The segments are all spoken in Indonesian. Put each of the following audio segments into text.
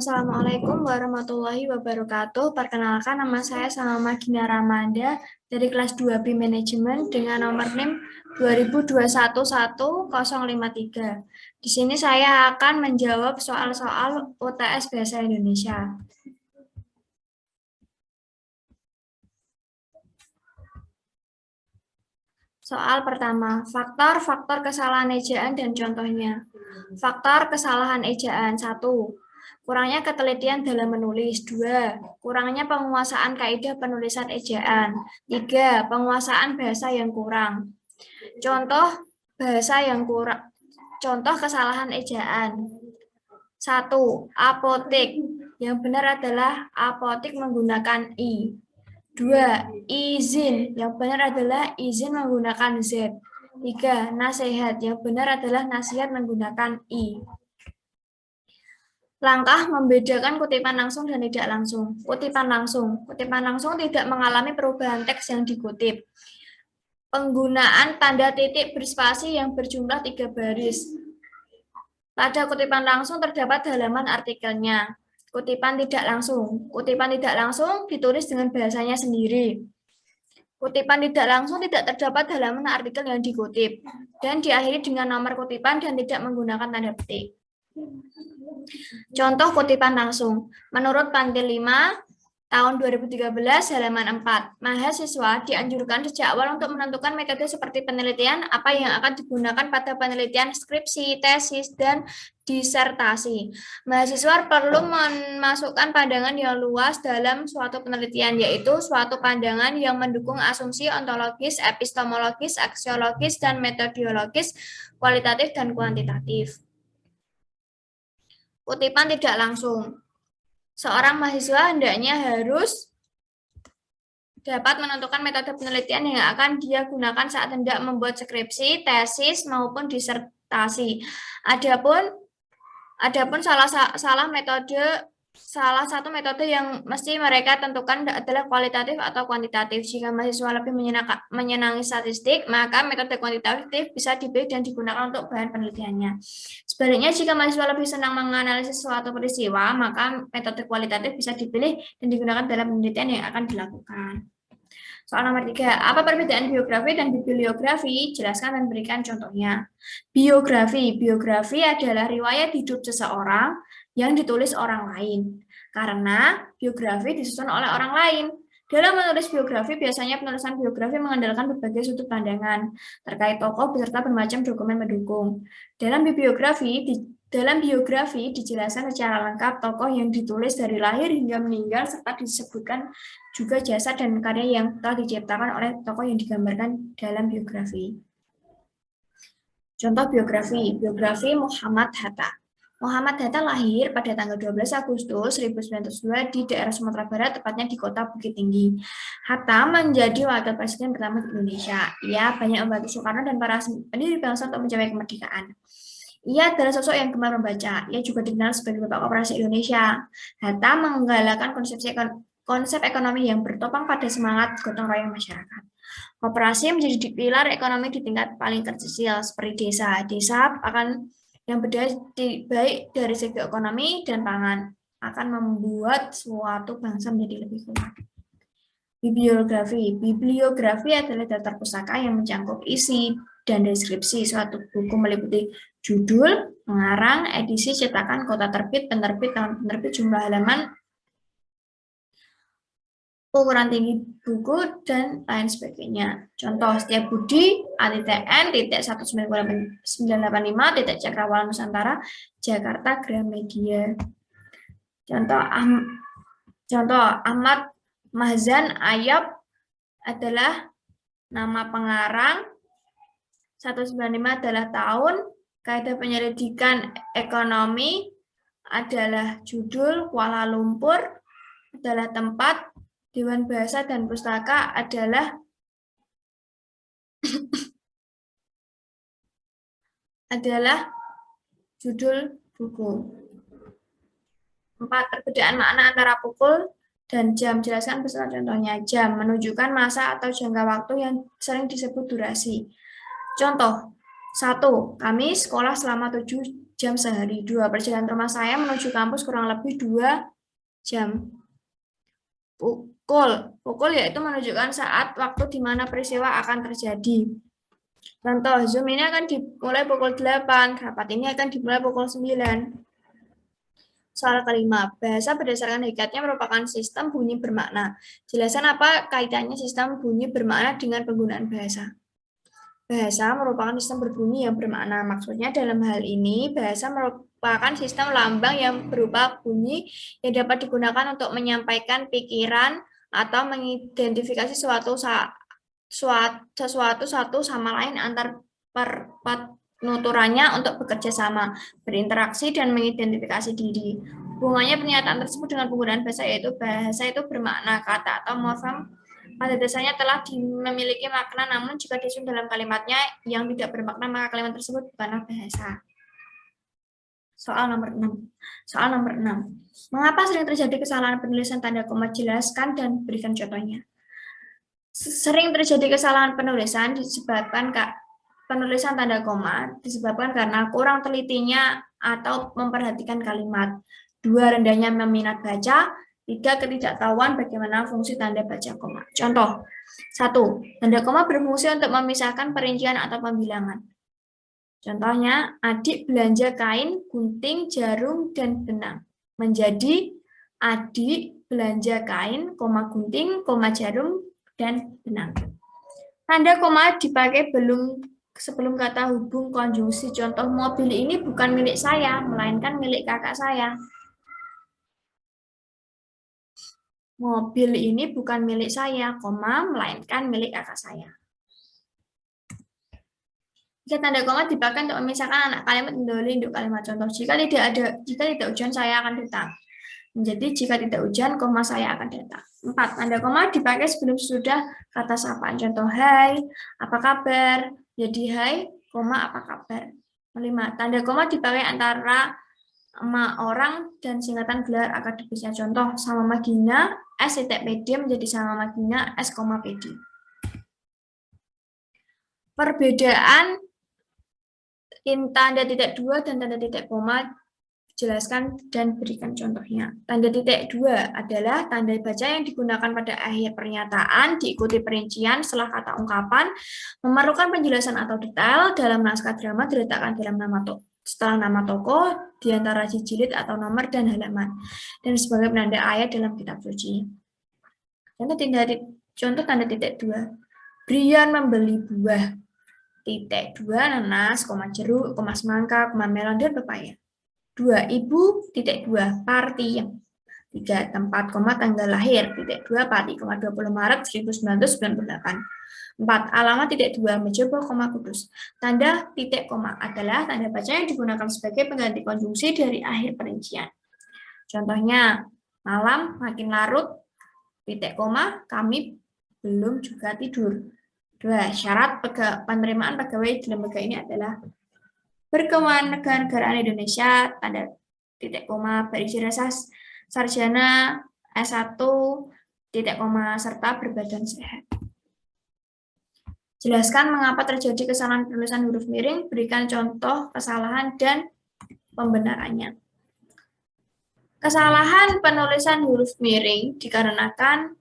Assalamualaikum warahmatullahi wabarakatuh. Perkenalkan, nama saya Salma Gina Ramanda dari kelas 2B Manajemen dengan nomor NIM 20211053. Di sini saya akan menjawab soal-soal UTS Bahasa Indonesia. Soal pertama, faktor-faktor kesalahan ejaan dan contohnya. Faktor kesalahan ejaan 1. Kurangnya ketelitian dalam menulis. 2. Kurangnya penguasaan kaidah penulisan ejaan. 3. Penguasaan bahasa yang kurang. Contoh bahasa yang kurang. Contoh kesalahan ejaan. 1. Apotik. Yang benar adalah apotik menggunakan I. 2. Izin. Yang benar adalah izin menggunakan Z. 3. Nasihat. Yang benar adalah nasihat menggunakan I. Langkah membedakan kutipan langsung dan tidak langsung. Kutipan langsung. Kutipan langsung tidak mengalami perubahan teks yang dikutip. Penggunaan tanda titik berspasi yang berjumlah 3 baris. Pada kutipan langsung terdapat halaman artikelnya. Kutipan tidak langsung. Kutipan tidak langsung ditulis dengan bahasanya sendiri. Kutipan tidak langsung tidak terdapat halaman artikel yang dikutip dan diakhiri dengan nomor kutipan dan tidak menggunakan tanda petik. Contoh kutipan langsung. Menurut Pantil 5 tahun 2013 halaman 4, mahasiswa dianjurkan sejak awal untuk menentukan metode seperti penelitian apa yang akan digunakan pada penelitian skripsi, tesis, dan disertasi. Mahasiswa perlu memasukkan pandangan yang luas dalam suatu penelitian, yaitu suatu pandangan yang mendukung asumsi ontologis, epistemologis, aksiologis, dan metodologis, kualitatif dan kuantitatif. Kutipan tidak langsung. Seorang mahasiswa hendaknya harus dapat menentukan metode penelitian yang akan dia gunakan saat hendak membuat skripsi, tesis, maupun disertasi. Adapun salah satu metode yang mesti mereka tentukan adalah kualitatif atau kuantitatif. Jika mahasiswa lebih menyenangi statistik, maka metode kuantitatif bisa dipilih dan digunakan untuk bahan penelitiannya. Sebaliknya, jika mahasiswa lebih senang menganalisis suatu peristiwa, maka metode kualitatif bisa dipilih dan digunakan dalam penelitian yang akan dilakukan. Soal nomor 3, apa perbedaan biografi dan bibliografi? Jelaskan dan berikan contohnya. Biografi adalah riwayat hidup seseorang yang ditulis orang lain. Karena biografi disusun oleh orang lain. Dalam menulis biografi, biasanya penulisan biografi mengandalkan berbagai sudut pandangan terkait tokoh beserta bermacam dokumen pendukung. Dalam biografi dijelaskan secara lengkap tokoh yang ditulis dari lahir hingga meninggal serta disebutkan juga jasa dan karya yang telah diciptakan oleh tokoh yang digambarkan dalam biografi. Contoh biografi Muhammad Hatta. Muhammad Hatta lahir pada tanggal 12 Agustus 1902 di daerah Sumatera Barat, tepatnya di kota Bukit Tinggi. Hatta menjadi wakil presiden pertama di Indonesia. Ia banyak membantu Soekarno dan para pendiri bangsa untuk mencapai kemerdekaan. Ia adalah sosok yang gemar membaca. Ia juga dikenal sebagai Bapak Koperasi Indonesia. Hatta menggalakkan konsep ekonomi yang bertopang pada semangat gotong royong masyarakat. Koperasi menjadi pilar ekonomi di tingkat paling terkecil seperti desa. Desa akan yang baik dari segi ekonomi dan pangan akan membuat suatu bangsa menjadi lebih kuat. Bibliografi adalah daftar pustaka yang mencakup isi dan deskripsi suatu buku meliputi judul, pengarang, edisi, cetakan, kota terbit, penerbit, tahun penerbit, jumlah halaman, ukuran tinggi buku, dan lain sebagainya. Contoh, Setiabudi, A.N.1985, Cakrawala Nusantara, Jakarta, Gramedia. Contoh, Ahmad Mahzan Ayab adalah nama pengarang, 195 adalah tahun, kaidah penyelidikan ekonomi adalah judul, Kuala Lumpur adalah tempat, Dewan Bahasa dan Pustaka adalah judul buku. 4. Perbedaan makna antara pukul dan jam. Jelaskan beserta contohnya. Jam menunjukkan masa atau jangka waktu yang sering disebut durasi. Contoh, 1. Kami sekolah selama 7 jam sehari. 2. Perjalanan rumah saya menuju kampus kurang lebih 2 jam. Pukul yaitu menunjukkan saat waktu di mana peristiwa akan terjadi. Contoh, Zoom ini akan dimulai pukul 8, rapat ini akan dimulai pukul 9. Soal kelima, bahasa berdasarkan hakikatnya merupakan sistem bunyi bermakna. Jelaskan apa kaitannya sistem bunyi bermakna dengan penggunaan bahasa. Bahasa merupakan sistem berbunyi yang bermakna. Maksudnya dalam hal ini, bahasa merupakan sistem lambang yang berupa bunyi yang dapat digunakan untuk menyampaikan pikiran atau mengidentifikasi sesuatu satu sama lain antar penuturannya untuk bekerja sama, berinteraksi, dan mengidentifikasi diri. Hubungannya pernyataan tersebut dengan penggunaan bahasa itu bermakna kata atau morfem pada dasarnya telah memiliki makna, namun jika disusun dalam kalimatnya yang tidak bermakna, maka kalimat tersebut bukanlah bahasa. Soal nomor 6. Mengapa sering terjadi kesalahan penulisan tanda koma? Jelaskan dan berikan contohnya. Sering terjadi kesalahan penulisan disebabkan penulisan tanda koma disebabkan karena kurang telitinya atau memperhatikan kalimat. 2. Rendahnya minat baca. 3. Ketidaktahuan bagaimana fungsi tanda baca koma. Contoh, 1. Tanda koma berfungsi untuk memisahkan perincian atau pembilangan. Contohnya, adik belanja kain, gunting, jarum, dan benang. Menjadi adik belanja kain, gunting, jarum, dan benang. Tanda koma dipakai sebelum kata hubung konjungsi. Contoh, mobil ini bukan milik saya, melainkan milik kakak saya. Mobil ini bukan milik saya, melainkan milik kakak saya. Jika tanda koma dipakai untuk memisahkan anak kalimat mendahului induk kalimat. Contoh, jika tidak hujan saya akan datang. Menjadi jika tidak hujan, saya akan datang. 4. Tanda koma dipakai sebelum sudah kata sapaan. Contoh, hai, apa kabar? Jadi hai, apa kabar? 5. Tanda koma dipakai antara orang dan singkatan gelar akademisnya. Contoh, sama Magina, S.PD menjadi sama Magina, S.PD. Perbedaan tanda titik 2 dan tanda titik koma, jelaskan dan berikan contohnya. Tanda titik 2 adalah tanda baca yang digunakan pada akhir pernyataan, diikuti perincian setelah kata ungkapan, memerlukan penjelasan atau detail dalam naskah drama diletakkan dalam setelah nama tokoh, di antara jilid atau nomor dan halaman, dan sebagai penanda ayat dalam kitab suci. Contoh tanda titik 2. Brian membeli buah. Titik 2 nanas, jeruk, semangka, melon, dan pepaya. 2. Ibu, titik 2, Parti. 3. Tempat, tanggal lahir, titik 2, Pati, 20 Maret 1998. 4. Alamat, titik 2, Mejobo, Kudus. Tanda titik koma adalah tanda baca yang digunakan sebagai pengganti konjungsi dari akhir perincian. Contohnya, malam makin larut, titik koma, kami belum juga tidur. 2. Syarat penerimaan pegawai di lembaga ini adalah berkewarganegaraan Indonesia, tanda titik koma, berijazah sarjana S1, titik koma, serta berbadan sehat. Jelaskan mengapa terjadi kesalahan penulisan huruf miring, berikan contoh kesalahan dan pembenarannya. Kesalahan penulisan huruf miring dikarenakan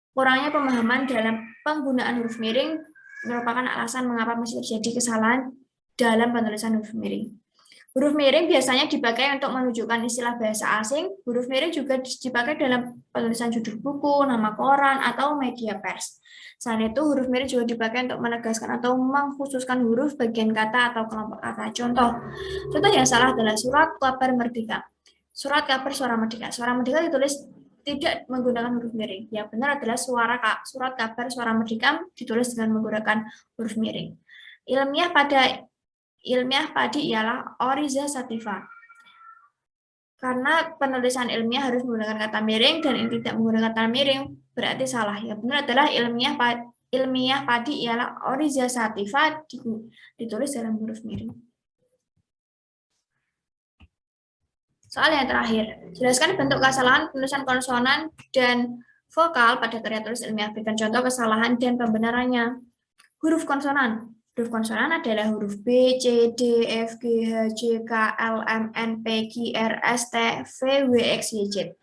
kurangnya pemahaman dalam penggunaan huruf miring merupakan alasan mengapa masih terjadi kesalahan dalam penulisan huruf miring. Huruf miring biasanya dipakai untuk menunjukkan istilah bahasa asing. Huruf miring juga dipakai dalam penulisan judul buku, nama koran, atau media pers. Selain itu, huruf miring juga dipakai untuk menegaskan atau mengkhususkan huruf, bagian kata, atau kelompok kata. Contoh yang salah adalah surat kabar merdeka. Surat kabar suara merdeka. Suara merdeka ditulis tidak menggunakan huruf miring. Yang benar adalah surat kabar suara merdeka ditulis dengan menggunakan huruf miring. Ilmiah padi ialah Oryza sativa. Karena penulisan ilmiah harus menggunakan kata miring dan ini tidak menggunakan kata miring berarti salah. Yang benar adalah ilmiah padi ialah Oryza sativa ditulis dalam huruf miring. Soal yang terakhir, jelaskan bentuk kesalahan penulisan konsonan dan vokal pada karya tulis ilmiah. Berikan contoh kesalahan dan pembenarannya. Huruf konsonan. Huruf konsonan adalah huruf B, C, D, F, G, H, J, K, L, M, N, P, Q, R, S, T, V, W, X, Y, Z.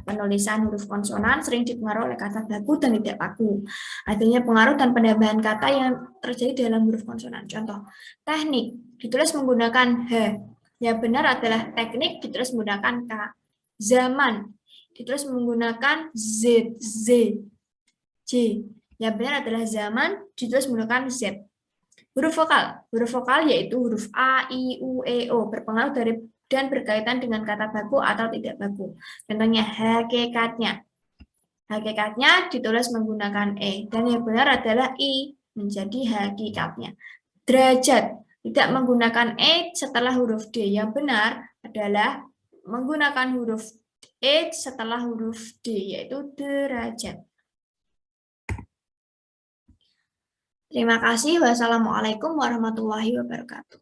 Penulisan huruf konsonan sering dipengaruhi oleh kata baku dan tidak baku. Adanya pengaruh dan penambahan kata yang terjadi dalam huruf konsonan. Contoh, teknik ditulis menggunakan H. Yang benar adalah teknik ditulis menggunakan K. Zaman ditulis menggunakan Z, J. Yang benar adalah zaman ditulis menggunakan Z. Huruf vokal yaitu huruf A, I, U, E, O berpengaruh dari dan berkaitan dengan kata baku atau tidak baku. Contohnya hakikatnya. Hakikatnya ditulis menggunakan E dan yang benar adalah I menjadi hakikatnya. Derajat tidak menggunakan E setelah huruf D. Yang benar adalah menggunakan huruf E setelah huruf D yaitu derajat. Terima kasih. Wassalamualaikum warahmatullahi wabarakatuh.